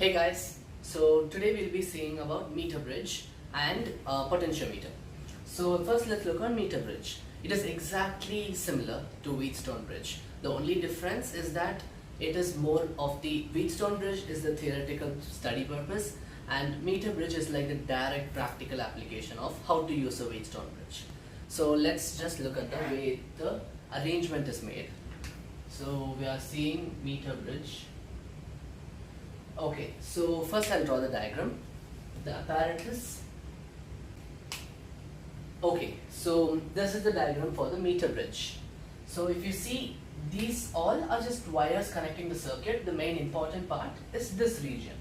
Hey guys, so today we'll be seeing about meter bridge and potentiometer. So first let's look on meter bridge. It is exactly similar to Wheatstone Bridge. The only difference is that it is more of the Wheatstone Bridge is the theoretical study purpose and meter bridge is like the direct practical application of how to use a Wheatstone Bridge. So let's just look at the way the arrangement is made. So we are seeing meter bridge. Okay, so first I'll draw the diagram, the apparatus. Okay, so this is the diagram for the meter bridge. So if you see, these all are just wires connecting the circuit. The main important part is this region.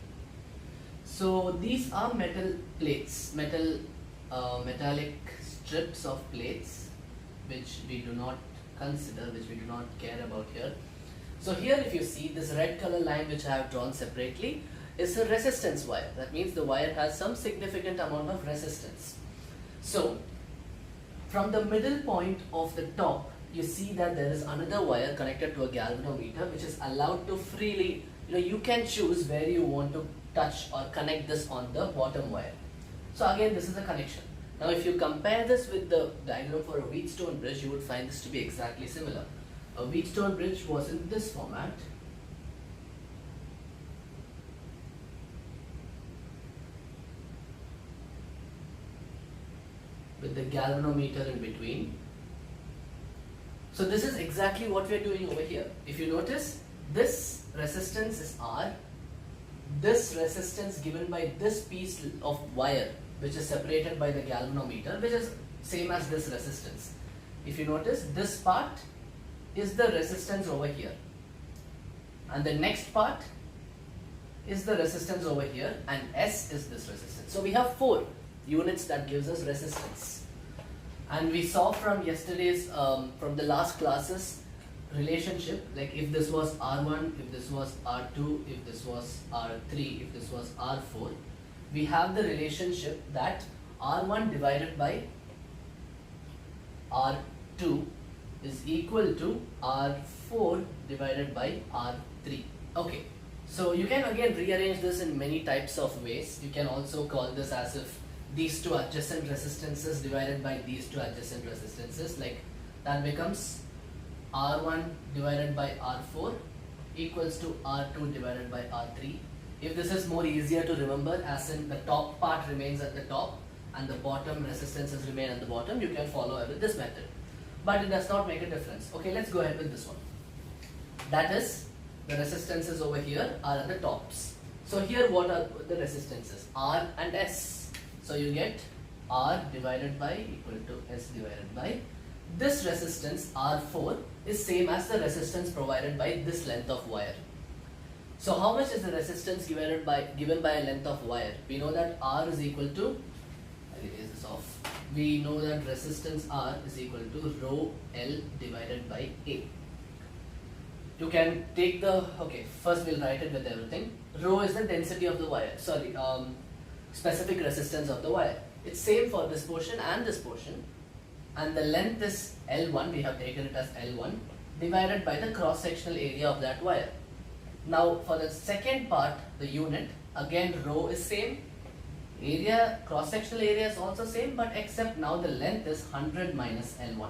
So these are metal plates, metallic strips of plates which we do not consider, which we do not care about here. So here if you see this red color line which I have drawn separately is a resistance wire. That means the wire has some significant amount of resistance. So from the middle point of the top you see that there is another wire connected to a galvanometer which is allowed to freely, you can choose where you want to touch or connect this on the bottom wire. So again this is a connection. Now if you compare this with the diagram for a Wheatstone bridge, you would find this to be exactly similar. A Wheatstone bridge was in this format. With the galvanometer in between. So this is exactly what we are doing over here. If you notice, this resistance is R. This resistance given by this piece of wire which is separated by the galvanometer, which is same as this resistance. If you notice, this part is the resistance over here and the next part is the resistance over here and S is this resistance. So we have 4 units that gives us resistance, and we saw from yesterday's from the last classes relationship, like if this was R1, if this was R2, if this was R3, if this was R4, we have the relationship that R1 divided by R2 is equal to R4 divided by R3. Okay, so you can again rearrange this in many types of ways. You can also call this as if these two adjacent resistances divided by these two adjacent resistances, like that becomes R1 divided by R4 equals to R2 divided by R3. If this is more easier to remember, as in the top part remains at the top and the bottom resistances remain at the bottom, you can follow with this method. But it does not make a difference. Okay, let's go ahead with this one. That is, the resistances over here are at the tops. So here what are the resistances? R and S. So you get R divided by equal to S divided by. This resistance R4 is same as the resistance provided by this length of wire. So how much is the resistance given by a length of wire? We know that R is equal to, I'll erase this off. We know that resistance R is equal to rho L divided by A. You can take the, okay, first we'll write it with everything. Rho is the density of the wire, specific resistance of the wire. It's same for this portion and this portion. And the length is L1, we have taken it as L1, divided by the cross-sectional area of that wire. Now for the second part, the unit, again rho is same. Area, cross-sectional area is also same, but except now the length is 100 minus L1.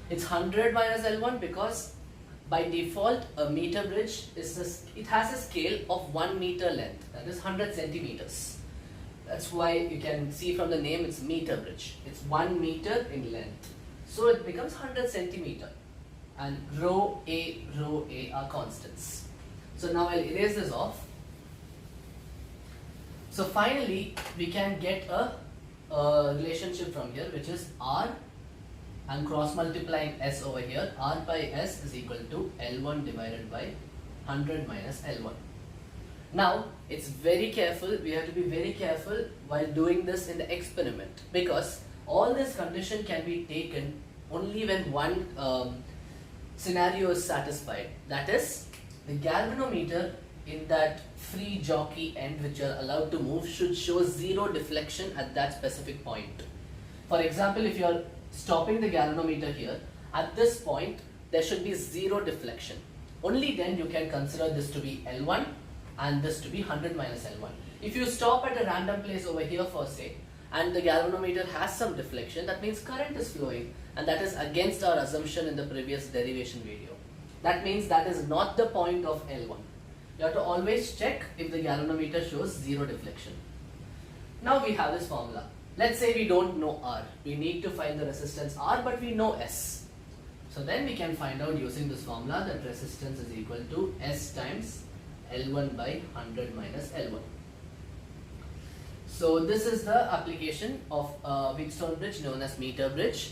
It's 100 minus L1 because by default a meter bridge it has a scale of 1 meter length, that is 100 centimeters. That's why you can see from the name it's meter bridge. It's 1 meter in length. So it becomes 100 centimeter and rho A are constants. So now I'll erase this off. So finally, we can get a relationship from here, which is R, and cross multiplying S over here. R by S is equal to L1 divided by 100 minus L1. Now, it's very careful. We have to be very careful while doing this in the experiment, because all this condition can be taken only when one scenario is satisfied. That is, the galvanometer in that free jockey end which you are allowed to move should show 0 deflection at that specific point. For example, if you are stopping the galvanometer here, at this point there should be 0 deflection. Only then you can consider this to be L1 and this to be 100 minus L1. If you stop at a random place over here for say, and the galvanometer has some deflection, that means current is flowing, and that is against our assumption in the previous derivation video. That means that is not the point of L1. You have to always check if the galvanometer shows zero deflection. Now we have this formula. Let's say we don't know R. We need to find the resistance R, but we know S. So then we can find out using this formula that resistance is equal to S times L1 by 100 minus L1. So this is the application of Wheatstone Bridge known as meter bridge.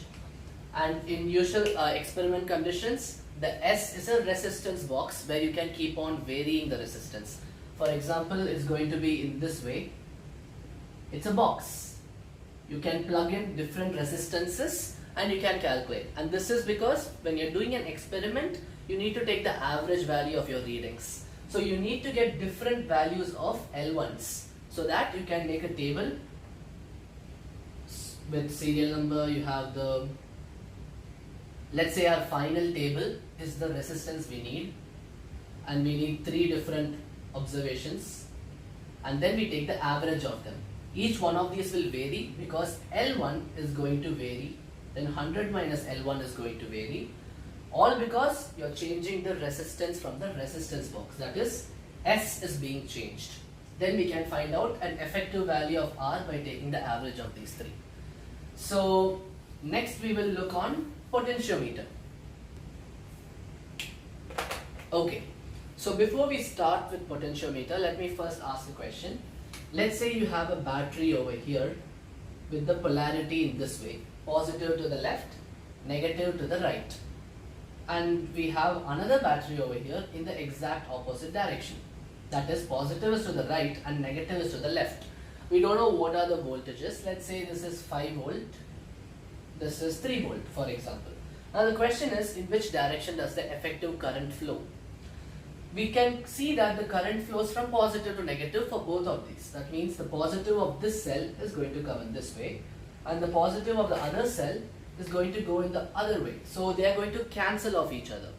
And in usual experiment conditions, the S is a resistance box where you can keep on varying the resistance. For example, it's going to be in this way. It's a box. You can plug in different resistances and you can calculate. And this is because when you're doing an experiment, you need to take the average value of your readings. So you need to get different values of L1s so that you can make a table with serial number. You have the, let's say our final table is the resistance we need, and we need 3 different observations, and then we take the average of them. Each one of these will vary because L1 is going to vary, then 100 minus L1 is going to vary, all because you're changing the resistance from the resistance box, that is S is being changed. Then we can find out an effective value of R by taking the average of these 3. So next we will look on potentiometer. Okay, so before we start with potentiometer, let me first ask a question. Let's say you have a battery over here with the polarity in this way, positive to the left, negative to the right. And we have another battery over here in the exact opposite direction. That is, positive is to the right and negative is to the left. We don't know what are the voltages. Let's say this is 5 volt, this is 3 volt for example. Now the question is, in which direction does the effective current flow? We can see that the current flows from positive to negative for both of these. That means the positive of this cell is going to come in this way, and the positive of the other cell is going to go in the other way. So they are going to cancel off each other.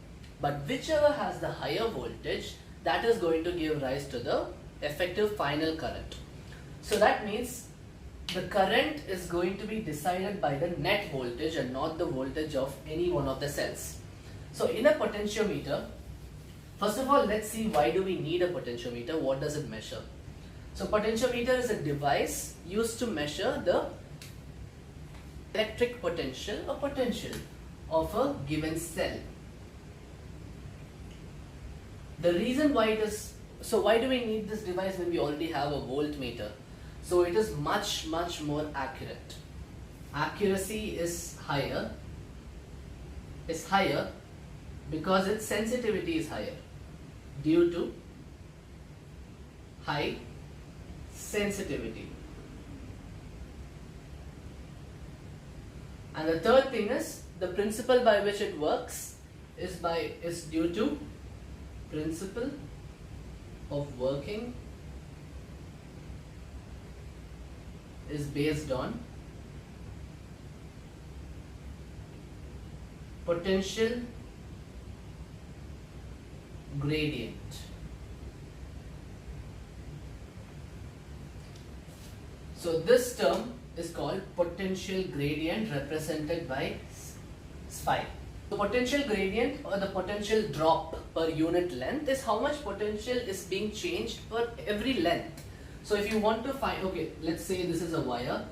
But whichever has the higher voltage, that is going to give rise to the effective final current. So that means the current is going to be decided by the net voltage and not the voltage of any one of the cells. So in a potentiometer, first of all, let's see why do we need a potentiometer, what does it measure? So potentiometer is a device used to measure the electric potential or potential of a given cell. The reason why it is, so why do we need this device when we already have a voltmeter? So it is much more accurate. Accuracy is higher because its sensitivity is higher due to high sensitivity. And the third thing is, the principle by which it works is due to principle of working is based on potential gradient. So this term is called potential gradient, represented by phi. The potential gradient or the potential drop per unit length is how much potential is being changed for every length. So if you want to find, okay, let's say this is a wire,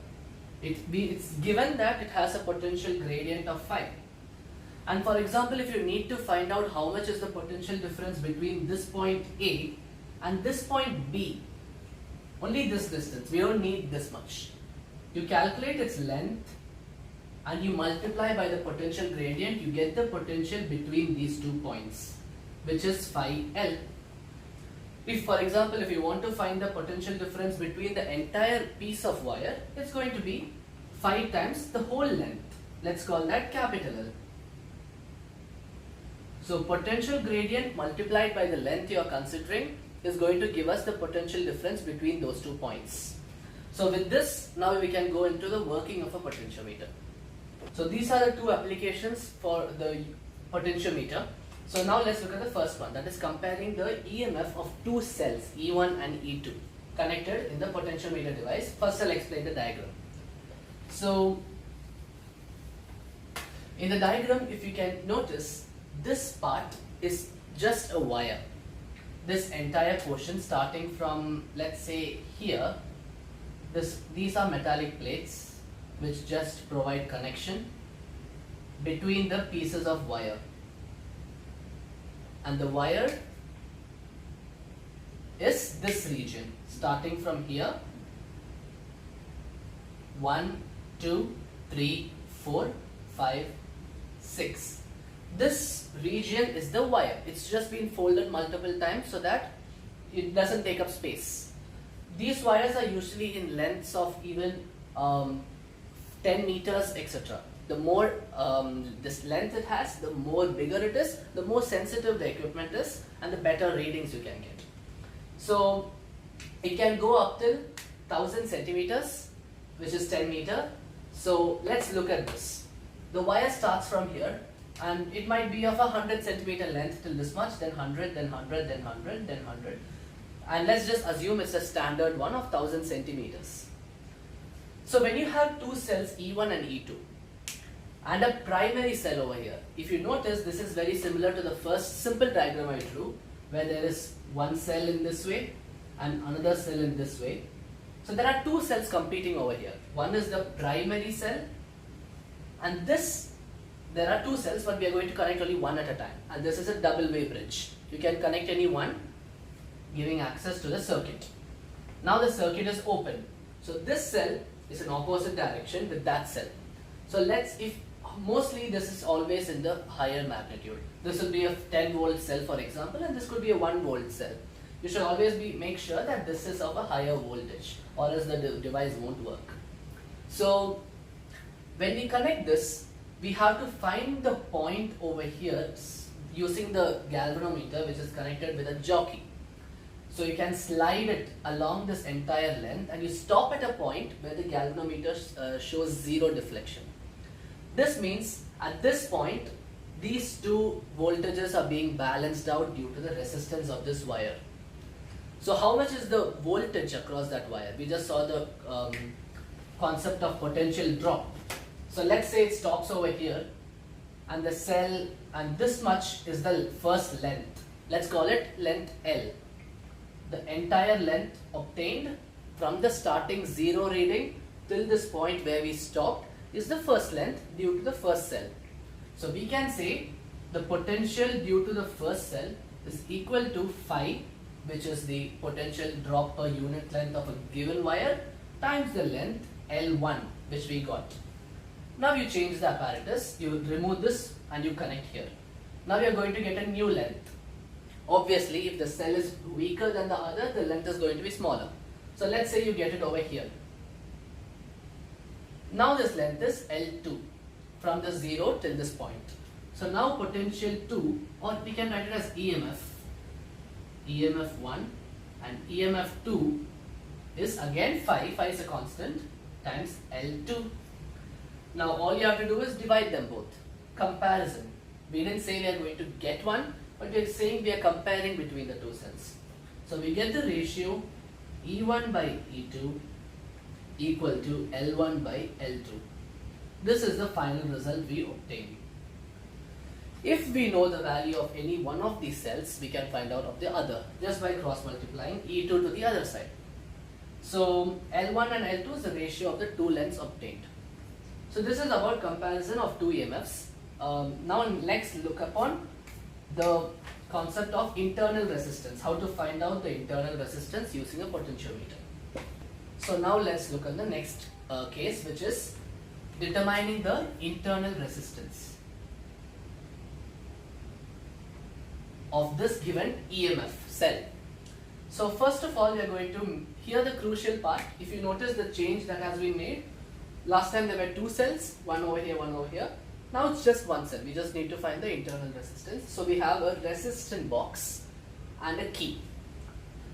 it's given that it has a potential gradient of phi. And for example, if you need to find out how much is the potential difference between this point A and this point B, only this distance, we don't need this much. You calculate its length and you multiply by the potential gradient, you get the potential between these 2 points, which is phi L. If, for example, if you want to find the potential difference between the entire piece of wire, it's going to be phi times the whole length. Let's call that capital L. So potential gradient multiplied by the length you are considering is going to give us the potential difference between those 2 points. So with this, now we can go into the working of a potentiometer. So these are the 2 applications for the potentiometer. So now let's look at the first one, that is comparing the EMF of two cells E1 and E2 connected in the potentiometer device. First I'll explain the diagram. So in the diagram, if you can notice, this part is just a wire. This entire portion starting from, let's say here, these are metallic plates which just provide connection between the pieces of wire. And the wire is this region starting from here, 1, 2, 3, 4, 5, 6. This region is the wire. It's just been folded multiple times so that it doesn't take up space. These wires are usually in lengths of even 10 meters, etc. The more this length it has, the more bigger it is, the more sensitive the equipment is, and the better readings you can get. So it can go up till 1000 centimeters, which is 10 meter. So let's look at this. The wire starts from here, and it might be of 100 centimeter length till this much, then 100, then 100, then 100, then 100. And let's just assume it's a standard one of 1000 centimeters. So when you have two cells E1 and E2 and a primary cell over here, if you notice, this is very similar to the first simple diagram I drew, where there is one cell in this way and another cell in this way. So there are two cells competing over here. One is the primary cell, and there are two cells, but we are going to connect only one at a time. And this is a double-way bridge. You can connect any one, giving access to the circuit. Now the circuit is open. So this cell is in opposite direction with that cell. So mostly this is always in the higher magnitude. This will be a 10 volt cell, for example, and this could be a 1 volt cell. You should always make sure that this is of a higher voltage, or else the device won't work. So when we connect this, we have to find the point over here using the galvanometer, which is connected with a jockey. So you can slide it along this entire length, and you stop at a point where the galvanometer shows zero deflection. This means at this point, these two voltages are being balanced out due to the resistance of this wire. So how much is the voltage across that wire? We just saw the concept of potential drop. So let's say it stops over here, and the cell, and this much is the first length. Let's call it length L. The entire length obtained from the starting zero reading till this point where we stopped is the first length due to the first cell. So we can say the potential due to the first cell is equal to phi, which is the potential drop per unit length of a given wire, times the length L1, which we got. Now you change the apparatus, you remove this and you connect here. Now you are going to get a new length. Obviously, if the cell is weaker than the other, the length is going to be smaller. So let's say you get it over here. Now this length is L2 from the 0 till this point. So now potential 2, or we can write it as EMF, EMF1 and EMF2 is again phi is a constant, times L2. Now all you have to do is divide them both. Comparison. We didn't say we are going to get one, but we are saying we are comparing between the two cells. So we get the ratio E1 by E2 equal to L1 by L2. This is the final result we obtain. If we know the value of any one of these cells, we can find out of the other just by cross multiplying E2 to the other side. So L1 and L2 is the ratio of the two lengths obtained. So this is about comparison of two EMFs. Now next look upon the concept of internal resistance, how to find out the internal resistance using a potentiometer. So now let's look at the next case, which is determining the internal resistance of this given EMF cell. So first of all, we are going to, here the crucial part, if you notice the change that has been made, last time there were two cells, one over here, one over here. Now it's just one cell. We just need to find the internal resistance. So we have a resistance box and a key.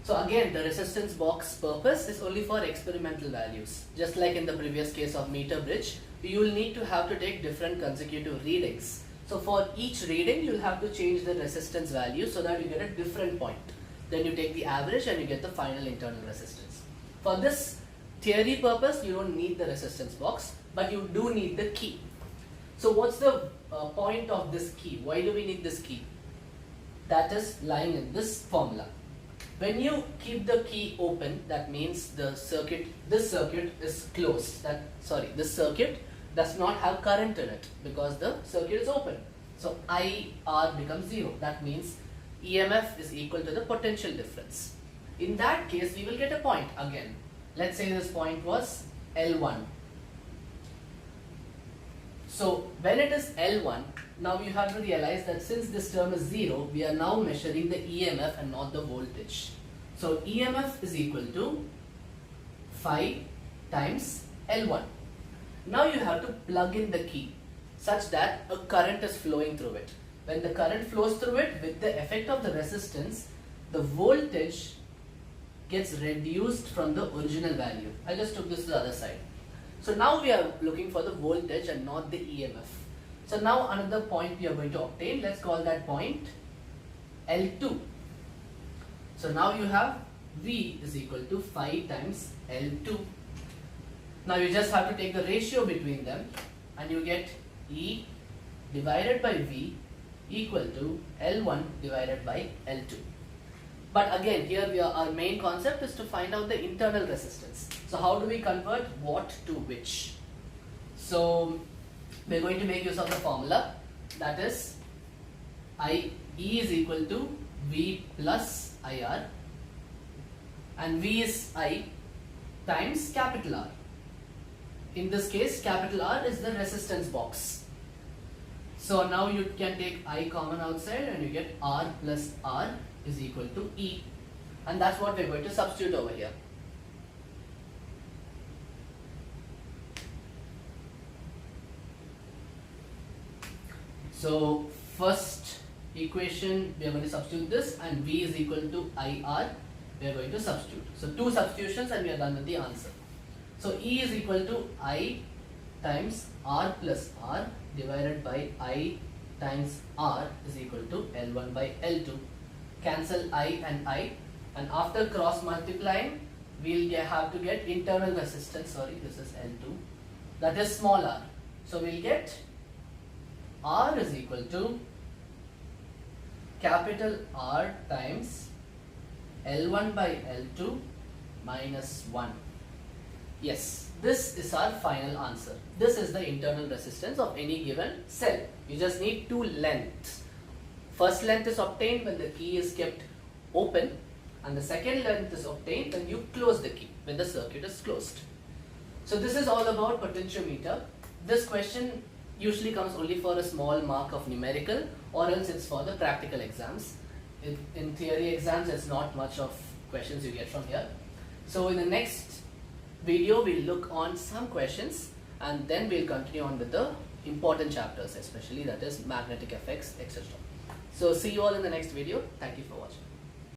So again, the resistance box purpose is only for experimental values. Just like in the previous case of meter bridge, you will need to have to take different consecutive readings So for each reading, you'll have to change the resistance value so that you get a different point. Then you take the average and you get the final internal resistance. For this theory purpose, you don't need the resistance box, but you do need the key. So what's the point of this key? Why do we need this key? That is lying in this formula. When you keep the key open, that means this circuit is closed. This circuit does not have current in it because the circuit is open. So IR becomes 0. That means EMF is equal to the potential difference. In that case, we will get a point again. Let's say this point was L1. So when it is L1, now you have to realize that since this term is 0, we are now measuring the EMF and not the voltage. So EMF is equal to phi times L1. Now you have to plug in the key such that a current is flowing through it. When the current flows through it, with the effect of the resistance, the voltage gets reduced from the original value. I just took this to the other side. So now we are looking for the voltage and not the EMF. So now another point we are going to obtain, let's call that point L2. So now you have V is equal to phi times L2. Now you just have to take the ratio between them and you get E divided by V equal to L1 divided by L2. But again, here our main concept is to find out the internal resistance. So how do we convert what to which? So we're going to make use of the formula, that is E is equal to V plus IR, and V is I times capital R. In this case, capital R is the resistance box. So now you can take I common outside and you get R plus R is equal to E, and that's what we're going to substitute over here. So first equation we are going to substitute this, and V is equal to IR we are going to substitute. So two substitutions and we are done with the answer. So E is equal to I times R plus R divided by I times R is equal to L1 by L2. Cancel I, and after cross multiplying we'll have to get internal resistance, this is L2, that is small r. So we'll get R is equal to capital R times L1 by L2 minus 1. Yes, this is our final answer. This is the internal resistance of any given cell. You just need two lengths. First length is obtained when the key is kept open, and the second length is obtained when you close the key, when the circuit is closed. So this is all about potentiometer. This question usually comes only for a small mark of numerical, or else it's for the practical exams. In theory exams, it's not much of questions you get from here. So in the next video, we'll look on some questions and then we'll continue on with the important chapters, especially that is magnetic effects, etc. So see you all in the next video. Thank you for watching.